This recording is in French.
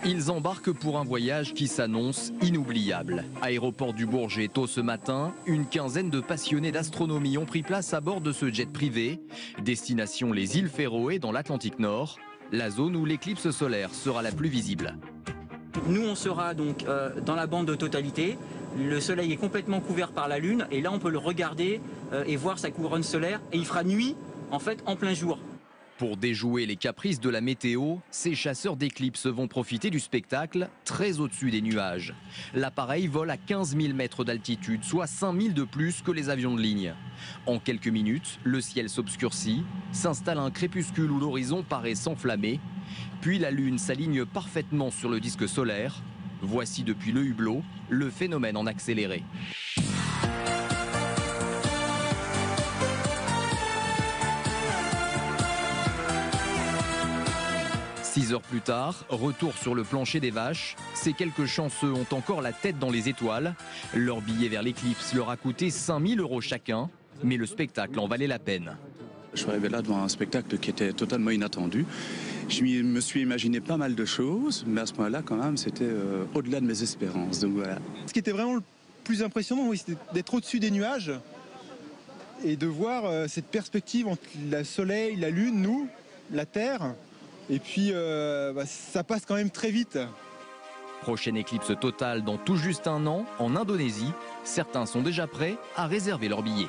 Ils embarquent pour un voyage qui s'annonce inoubliable. Aéroport du Bourget, tôt ce matin, une quinzaine de passionnés d'astronomie ont pris place à bord de ce jet privé. Destination les îles Féroé dans l'Atlantique Nord, la zone où l'éclipse solaire sera la plus visible. Nous, on sera donc dans la bande de totalité. Le soleil est complètement couvert par la lune et là, on peut le regarder et voir sa couronne solaire. Et il fera nuit, en fait, en plein jour. Pour déjouer les caprices de la météo, ces chasseurs d'éclipses vont profiter du spectacle très au-dessus des nuages. L'appareil vole à 15 000 mètres d'altitude, soit 5 000 de plus que les avions de ligne. En quelques minutes, le ciel s'obscurcit, s'installe un crépuscule où l'horizon paraît s'enflammer. Puis la Lune s'aligne parfaitement sur le disque solaire. Voici depuis le hublot le phénomène en accéléré. 6 heures plus tard, retour sur le plancher des vaches. Ces quelques chanceux ont encore la tête dans les étoiles. Leur billet vers l'éclipse leur a coûté 5 000 € chacun, mais le spectacle en valait la peine. Je suis arrivé là devant un spectacle qui était totalement inattendu. Je me suis imaginé pas mal de choses, mais à ce moment-là, quand même, c'était au-delà de mes espérances. Donc voilà. Ce qui était vraiment le plus impressionnant, oui, c'était d'être au-dessus des nuages et de voir cette perspective entre le soleil, la lune, nous, la terre. Et puis, ça passe quand même très vite. Prochaine éclipse totale dans tout juste un an, en Indonésie. Certains sont déjà prêts à réserver leur billet.